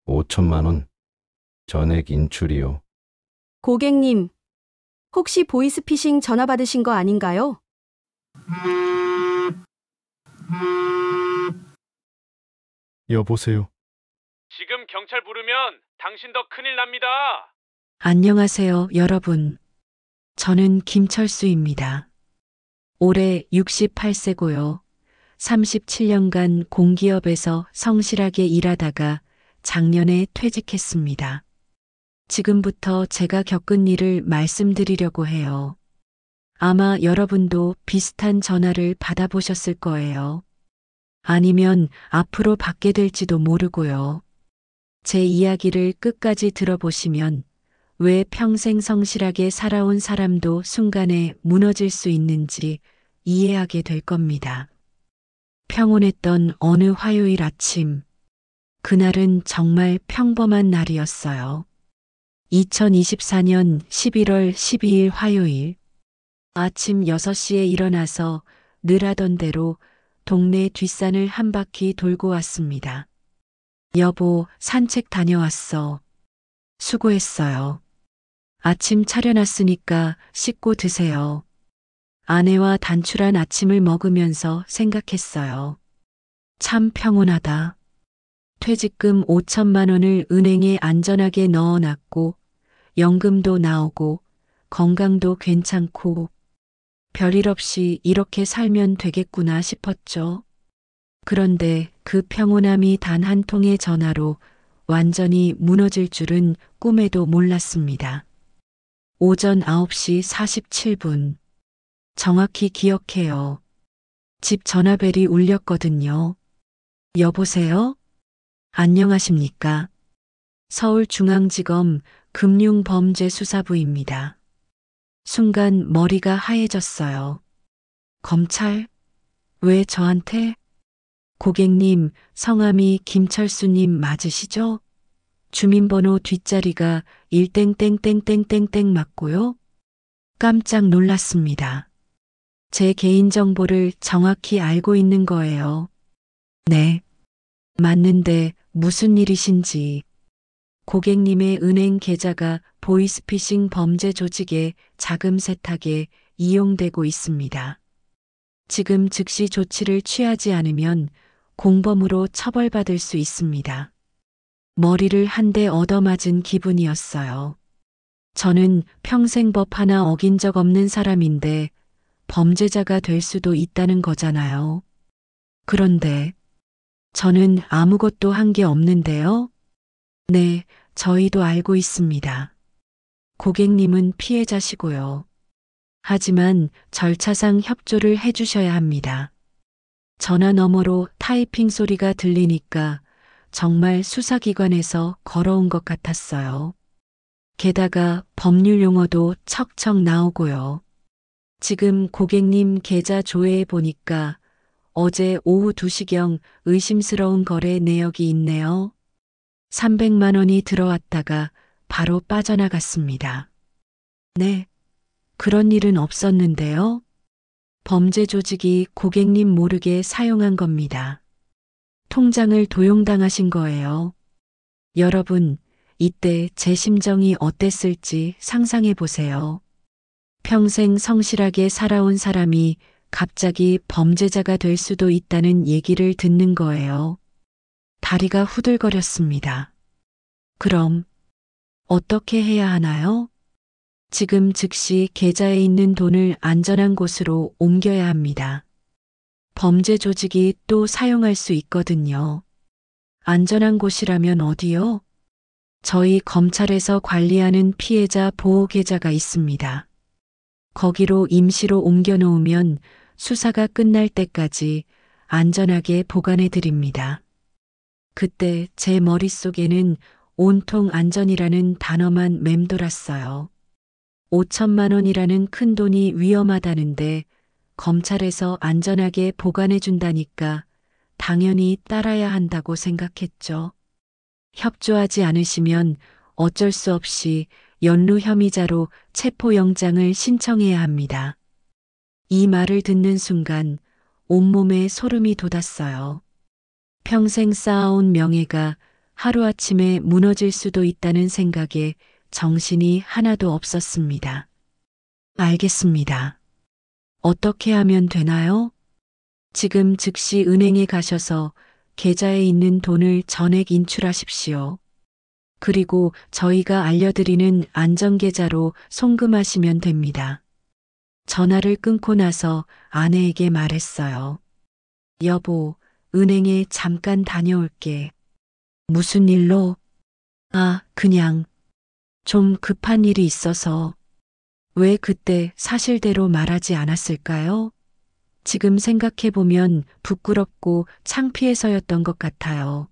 5천만 원 전액 인출이요. 고객님, 혹시 보이스피싱 전화 받으신 거 아닌가요? 여보세요. 지금 경찰 부르면 당신도 큰일 납니다. 안녕하세요, 여러분. 저는 김철수입니다. 올해 68세고요. 37년간 공기업에서 성실하게 일하다가 작년에 퇴직했습니다. 지금부터 제가 겪은 일을 말씀드리려고 해요. 아마 여러분도 비슷한 전화를 받아보셨을 거예요. 아니면 앞으로 받게 될지도 모르고요. 제 이야기를 끝까지 들어보시면 왜 평생 성실하게 살아온 사람도 순간에 무너질 수 있는지 이해하게 될 겁니다. 평온했던 어느 화요일 아침, 그날은 정말 평범한 날이었어요. 2024년 11월 12일 화요일, 아침 6시에 일어나서 늘 하던 대로 동네 뒷산을 한 바퀴 돌고 왔습니다. 여보, 산책 다녀왔어. 수고했어요. 아침 차려놨으니까 씻고 드세요. 아내와 단출한 아침을 먹으면서 생각했어요. 참 평온하다. 퇴직금 5천만 원을 은행에 안전하게 넣어놨고, 연금도 나오고, 건강도 괜찮고, 별일 없이 이렇게 살면 되겠구나 싶었죠. 그런데 그 평온함이 단 한 통의 전화로 완전히 무너질 줄은 꿈에도 몰랐습니다. 오전 9시 47분. 정확히 기억해요. 집 전화벨이 울렸거든요. 여보세요? 안녕하십니까? 서울중앙지검 금융범죄수사부입니다. 순간 머리가 하얘졌어요. 검찰? 왜 저한테? 고객님, 성함이 김철수님 맞으시죠? 주민번호 뒷자리가 1땡땡땡땡땡땡 맞고요. 깜짝 놀랐습니다. 제 개인정보를 정확히 알고 있는 거예요. 네. 맞는데 무슨 일이신지. 고객님의 은행 계좌가 보이스피싱 범죄 조직의 자금 세탁에 이용되고 있습니다. 지금 즉시 조치를 취하지 않으면 공범으로 처벌받을 수 있습니다. 머리를 한 대 얻어맞은 기분이었어요. 저는 평생 법 하나 어긴 적 없는 사람인데 범죄자가 될 수도 있다는 거잖아요. 그런데 저는 아무것도 한 게 없는데요. 네, 저희도 알고 있습니다. 고객님은 피해자시고요. 하지만 절차상 협조를 해주셔야 합니다. 전화 너머로 타이핑 소리가 들리니까 정말 수사기관에서 걸어온 것 같았어요. 게다가 법률 용어도 척척 나오고요. 지금 고객님 계좌 조회해 보니까 어제 오후 2시경 의심스러운 거래 내역이 있네요. 300만 원이 들어왔다가 바로 빠져나갔습니다. 네, 그런 일은 없었는데요. 범죄 조직이 고객님 모르게 사용한 겁니다. 통장을 도용당하신 거예요. 여러분, 이때 제 심정이 어땠을지 상상해 보세요. 평생 성실하게 살아온 사람이 갑자기 범죄자가 될 수도 있다는 얘기를 듣는 거예요. 다리가 후들거렸습니다. 그럼 어떻게 해야 하나요? 지금 즉시 계좌에 있는 돈을 안전한 곳으로 옮겨야 합니다. 범죄 조직이 또 사용할 수 있거든요. 안전한 곳이라면 어디요? 저희 검찰에서 관리하는 피해자 보호 계좌가 있습니다. 거기로 임시로 옮겨놓으면 수사가 끝날 때까지 안전하게 보관해 드립니다. 그때 제 머릿속에는 온통 안전이라는 단어만 맴돌았어요. 5천만 원이라는 큰 돈이 위험하다는데 검찰에서 안전하게 보관해 준다니까 당연히 따라야 한다고 생각했죠. 협조하지 않으시면 어쩔 수 없이 연루 혐의자로 체포영장을 신청해야 합니다. 이 말을 듣는 순간 온몸에 소름이 돋았어요. 평생 쌓아온 명예가 하루아침에 무너질 수도 있다는 생각에 정신이 하나도 없었습니다. 알겠습니다. 어떻게 하면 되나요? 지금 즉시 은행에 가셔서 계좌에 있는 돈을 전액 인출하십시오. 그리고 저희가 알려드리는 안전계좌로 송금하시면 됩니다. 전화를 끊고 나서 아내에게 말했어요. 여보, 은행에 잠깐 다녀올게. 무슨 일로? 그냥 좀 급한 일이 있어서. 왜 그때 사실대로 말하지 않았을까요? 지금 생각해보면 부끄럽고 창피해서였던 것 같아요.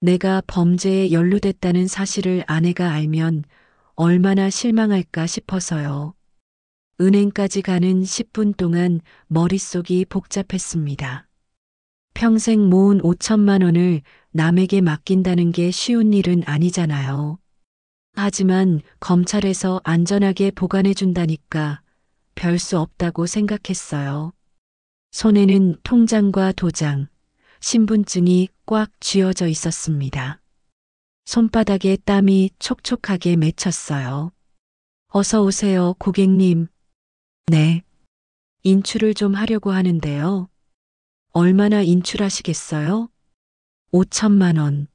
내가 범죄에 연루됐다는 사실을 아내가 알면 얼마나 실망할까 싶어서요. 은행까지 가는 10분 동안 머릿속이 복잡했습니다. 평생 모은 5천만 원을 남에게 맡긴다는 게 쉬운 일은 아니잖아요. 하지만 검찰에서 안전하게 보관해 준다니까 별 수 없다고 생각했어요. 손에는 통장과 도장, 신분증이 꽉 쥐어져 있었습니다. 손바닥에 땀이 촉촉하게 맺혔어요. 어서 오세요, 고객님. 네. 인출을 좀 하려고 하는데요. 얼마나 인출하시겠어요? 5천만 원.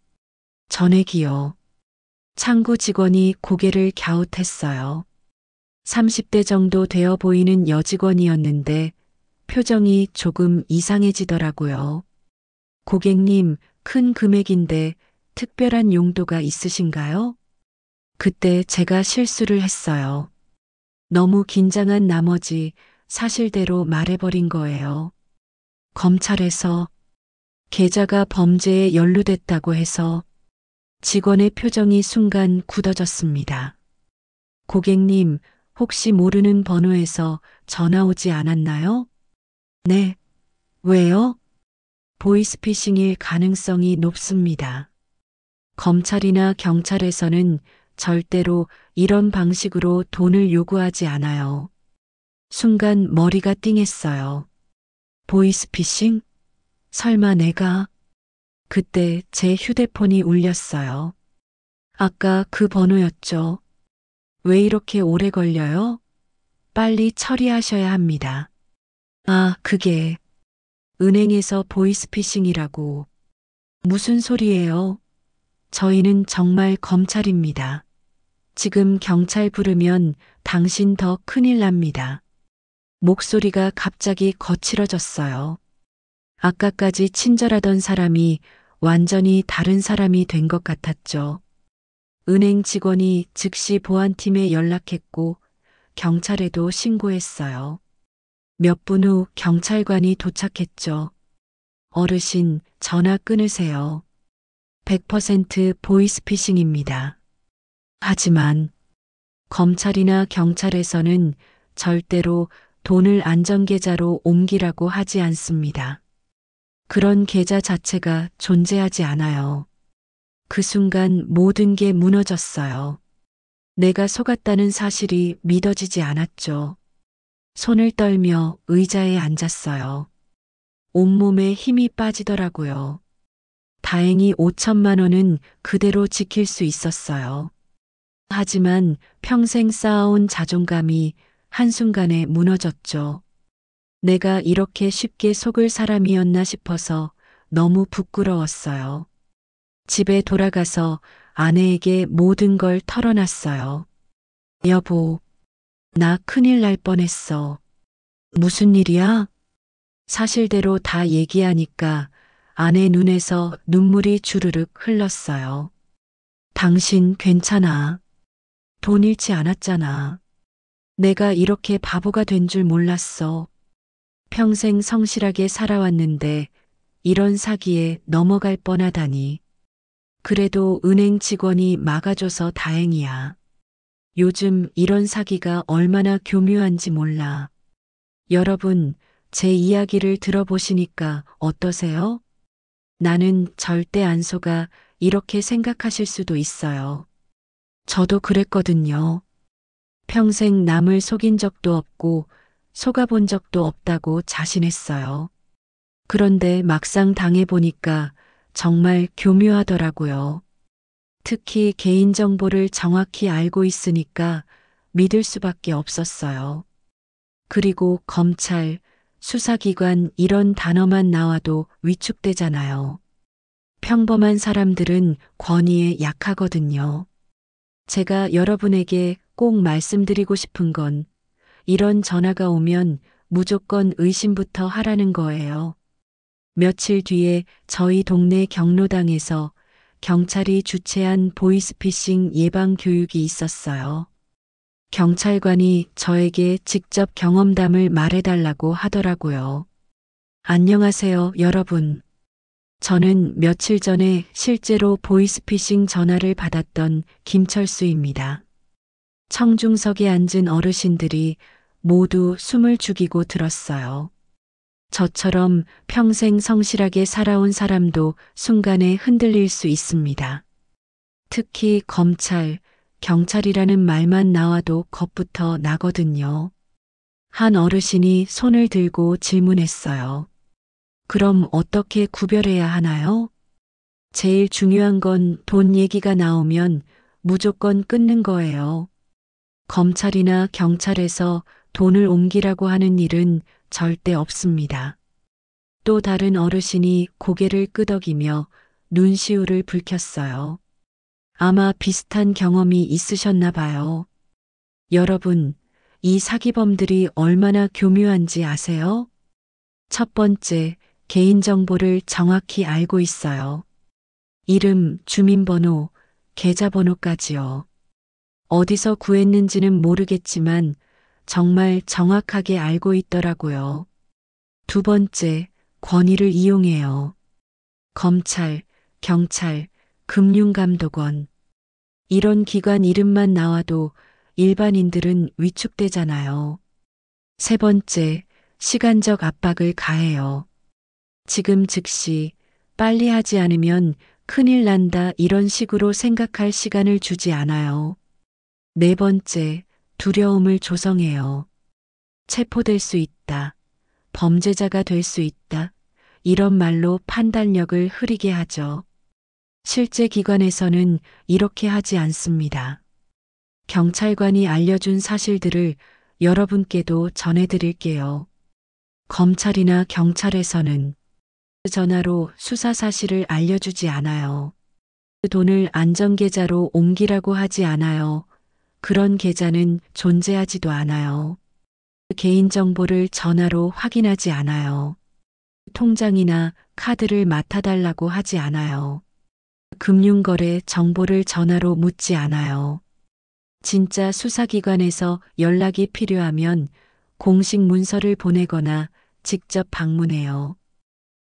전액이요. 창구 직원이 고개를 갸웃했어요. 30대 정도 되어 보이는 여직원이었는데 표정이 조금 이상해지더라고요. 고객님, 큰 금액인데 특별한 용도가 있으신가요? 그때 제가 실수를 했어요. 너무 긴장한 나머지 사실대로 말해버린 거예요. 검찰에서 계좌가 범죄에 연루됐다고 해서. 직원의 표정이 순간 굳어졌습니다. 고객님, 혹시 모르는 번호에서 전화 오지 않았나요? 네. 왜요? 보이스피싱일 가능성이 높습니다. 검찰이나 경찰에서는 절대로 이런 방식으로 돈을 요구하지 않아요. 순간 머리가 띵했어요. 보이스피싱? 설마 내가? 그때 제 휴대폰이 울렸어요. 아까 그 번호였죠. 왜 이렇게 오래 걸려요? 빨리 처리하셔야 합니다. 그게 은행에서 보이스피싱이라고. 무슨 소리예요? 저희는 정말 검찰입니다. 지금 경찰 부르면 당신 더 큰일 납니다. 목소리가 갑자기 거칠어졌어요. 아까까지 친절하던 사람이 완전히 다른 사람이 된 것 같았죠. 은행 직원이 즉시 보안팀에 연락했고 경찰에도 신고했어요. 몇 분 후 경찰관이 도착했죠. 어르신, 전화 끊으세요. 100% 보이스피싱입니다. 하지만 검찰이나 경찰에서는 절대로 돈을 안전계좌로 옮기라고 하지 않습니다. 그런 계좌 자체가 존재하지 않아요. 그 순간 모든 게 무너졌어요. 내가 속았다는 사실이 믿어지지 않았죠. 손을 떨며 의자에 앉았어요. 온몸에 힘이 빠지더라고요. 다행히 5천만 원은 그대로 지킬 수 있었어요. 하지만 평생 쌓아온 자존감이 한순간에 무너졌죠. 내가 이렇게 쉽게 속을 사람이었나 싶어서 너무 부끄러웠어요. 집에 돌아가서 아내에게 모든 걸 털어놨어요. 여보, 나 큰일 날 뻔했어. 무슨 일이야? 사실대로 다 얘기하니까 아내 눈에서 눈물이 주르륵 흘렀어요. 당신 괜찮아. 돈 잃지 않았잖아. 내가 이렇게 바보가 된 줄 몰랐어. 평생 성실하게 살아왔는데 이런 사기에 넘어갈 뻔하다니. 그래도 은행 직원이 막아줘서 다행이야. 요즘 이런 사기가 얼마나 교묘한지 몰라. 여러분, 제 이야기를 들어보시니까 어떠세요? 나는 절대 안 속아 이렇게 생각하실 수도 있어요. 저도 그랬거든요. 평생 남을 속인 적도 없고 속아본 적도 없다고 자신했어요. 그런데 막상 당해보니까 정말 교묘하더라고요. 특히 개인정보를 정확히 알고 있으니까 믿을 수밖에 없었어요. 그리고 검찰, 수사기관 이런 단어만 나와도 위축되잖아요. 평범한 사람들은 권위에 약하거든요. 제가 여러분에게 꼭 말씀드리고 싶은 건 이런 전화가 오면 무조건 의심부터 하라는 거예요. 며칠 뒤에 저희 동네 경로당에서 경찰이 주최한 보이스피싱 예방 교육이 있었어요. 경찰관이 저에게 직접 경험담을 말해달라고 하더라고요. 안녕하세요, 여러분. 저는 며칠 전에 실제로 보이스피싱 전화를 받았던 김철수입니다. 청중석에 앉은 어르신들이 모두 숨을 죽이고 들었어요. 저처럼 평생 성실하게 살아온 사람도 순간에 흔들릴 수 있습니다. 특히 검찰, 경찰이라는 말만 나와도 겁부터 나거든요. 한 어르신이 손을 들고 질문했어요. 그럼 어떻게 구별해야 하나요? 제일 중요한 건 돈 얘기가 나오면 무조건 끊는 거예요. 검찰이나 경찰에서 돈을 옮기라고 하는 일은 절대 없습니다. 또 다른 어르신이 고개를 끄덕이며 눈시울을 붉혔어요. 아마 비슷한 경험이 있으셨나 봐요. 여러분, 이 사기범들이 얼마나 교묘한지 아세요? 첫 번째, 개인정보를 정확히 알고 있어요. 이름, 주민번호, 계좌번호까지요. 어디서 구했는지는 모르겠지만 정말 정확하게 알고 있더라고요. 두 번째, 권위를 이용해요. 검찰, 경찰, 금융감독원. 이런 기관 이름만 나와도 일반인들은 위축되잖아요. 세 번째, 시간적 압박을 가해요. 지금 즉시 빨리 하지 않으면 큰일 난다 이런 식으로 생각할 시간을 주지 않아요. 네 번째, 두려움을 조성해요. 체포될 수 있다. 범죄자가 될 수 있다. 이런 말로 판단력을 흐리게 하죠. 실제 기관에서는 이렇게 하지 않습니다. 경찰관이 알려준 사실들을 여러분께도 전해드릴게요. 검찰이나 경찰에서는 전화로 수사 사실을 알려주지 않아요. 돈을 안전계좌로 옮기라고 하지 않아요. 그런 계좌는 존재하지도 않아요. 개인정보를 전화로 확인하지 않아요. 통장이나 카드를 맡아달라고 하지 않아요. 금융거래 정보를 전화로 묻지 않아요. 진짜 수사기관에서 연락이 필요하면 공식 문서를 보내거나 직접 방문해요.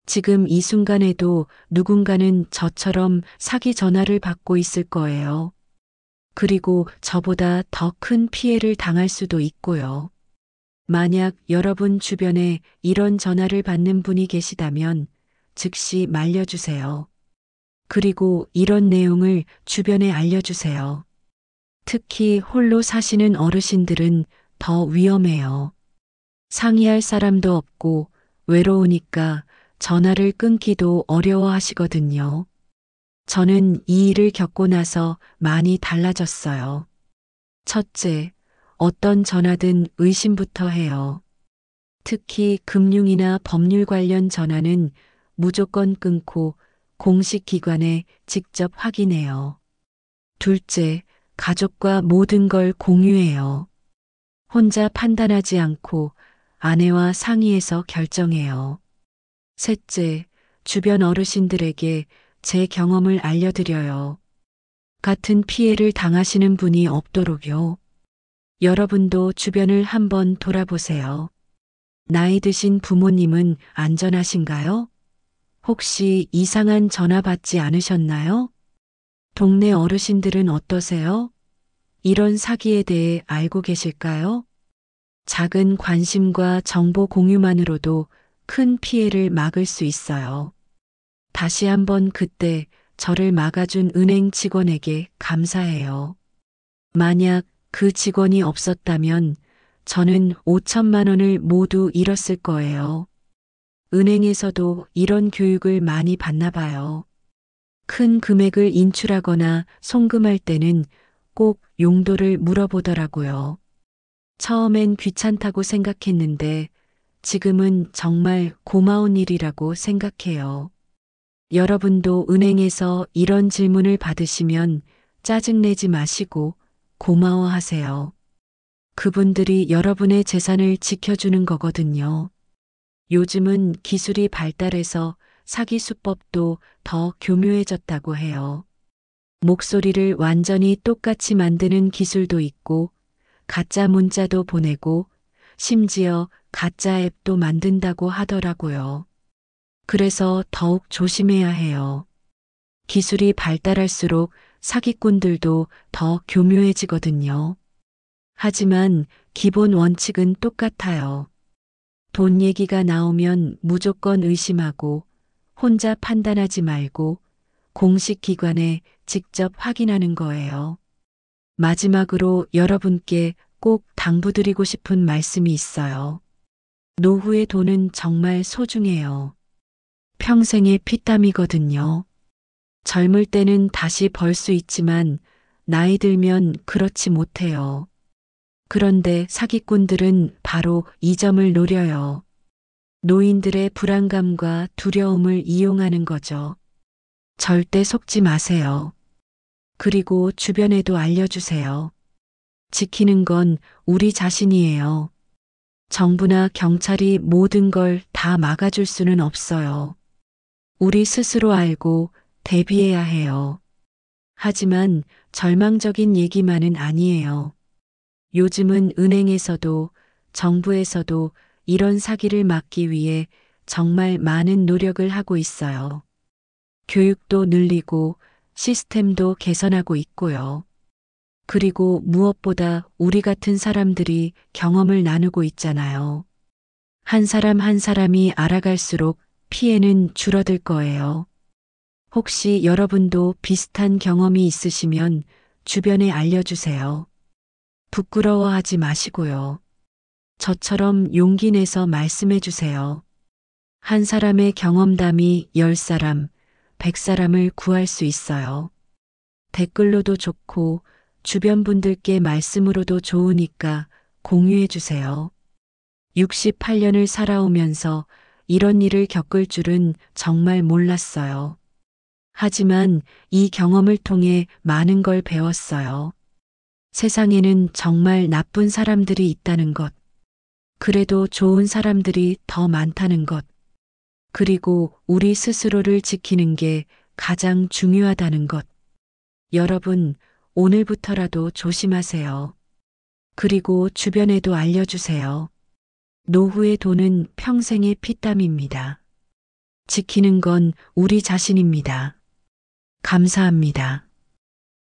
지금 이 순간에도 누군가는 저처럼 사기 전화를 받고 있을 거예요. 그리고 저보다 더 큰 피해를 당할 수도 있고요. 만약 여러분 주변에 이런 전화를 받는 분이 계시다면 즉시 말려주세요. 그리고 이런 내용을 주변에 알려주세요. 특히 홀로 사시는 어르신들은 더 위험해요. 상의할 사람도 없고 외로우니까 전화를 끊기도 어려워하시거든요. 저는 이 일을 겪고 나서 많이 달라졌어요. 첫째, 어떤 전화든 의심부터 해요. 특히 금융이나 법률 관련 전화는 무조건 끊고 공식 기관에 직접 확인해요. 둘째, 가족과 모든 걸 공유해요. 혼자 판단하지 않고 아내와 상의해서 결정해요. 셋째, 주변 어르신들에게 제 경험을 알려드려요. 같은 피해를 당하시는 분이 없도록요. 여러분도 주변을 한번 돌아보세요. 나이 드신 부모님은 안전하신가요? 혹시 이상한 전화 받지 않으셨나요? 동네 어르신들은 어떠세요? 이런 사기에 대해 알고 계실까요? 작은 관심과 정보 공유만으로도 큰 피해를 막을 수 있어요. 다시 한번 그때 저를 막아준 은행 직원에게 감사해요. 만약 그 직원이 없었다면 저는 5천만 원을 모두 잃었을 거예요. 은행에서도 이런 교육을 많이 받나 봐요. 큰 금액을 인출하거나 송금할 때는 꼭 용도를 물어보더라고요. 처음엔 귀찮다고 생각했는데 지금은 정말 고마운 일이라고 생각해요. 여러분도 은행에서 이런 질문을 받으시면 짜증내지 마시고 고마워하세요. 그분들이 여러분의 재산을 지켜주는 거거든요. 요즘은 기술이 발달해서 사기 수법도 더 교묘해졌다고 해요. 목소리를 완전히 똑같이 만드는 기술도 있고, 가짜 문자도 보내고, 심지어 가짜 앱도 만든다고 하더라고요. 그래서 더욱 조심해야 해요. 기술이 발달할수록 사기꾼들도 더 교묘해지거든요. 하지만 기본 원칙은 똑같아요. 돈 얘기가 나오면 무조건 의심하고 혼자 판단하지 말고 공식 기관에 직접 확인하는 거예요. 마지막으로 여러분께 꼭 당부드리고 싶은 말씀이 있어요. 노후의 돈은 정말 소중해요. 평생의 피땀이거든요. 젊을 때는 다시 벌 수 있지만 나이 들면 그렇지 못해요. 그런데 사기꾼들은 바로 이 점을 노려요. 노인들의 불안감과 두려움을 이용하는 거죠. 절대 속지 마세요. 그리고 주변에도 알려주세요. 지키는 건 우리 자신이에요. 정부나 경찰이 모든 걸 다 막아줄 수는 없어요. 우리 스스로 알고 대비해야 해요. 하지만 절망적인 얘기만은 아니에요. 요즘은 은행에서도 정부에서도 이런 사기를 막기 위해 정말 많은 노력을 하고 있어요. 교육도 늘리고 시스템도 개선하고 있고요. 그리고 무엇보다 우리 같은 사람들이 경험을 나누고 있잖아요. 한 사람 한 사람이 알아갈수록 피해는 줄어들 거예요. 혹시 여러분도 비슷한 경험이 있으시면 주변에 알려주세요. 부끄러워하지 마시고요. 저처럼 용기 내서 말씀해 주세요. 한 사람의 경험담이 10사람, 100사람을 구할 수 있어요. 댓글로도 좋고 주변 분들께 말씀으로도 좋으니까 공유해 주세요. 68년을 살아오면서 이런 일을 겪을 줄은 정말 몰랐어요. 하지만 이 경험을 통해 많은 걸 배웠어요. 세상에는 정말 나쁜 사람들이 있다는 것. 그래도 좋은 사람들이 더 많다는 것. 그리고 우리 스스로를 지키는 게 가장 중요하다는 것. 여러분, 오늘부터라도 조심하세요. 그리고 주변에도 알려주세요. 노후의 돈은 평생의 피땀입니다. 지키는 건 우리 자신입니다. 감사합니다.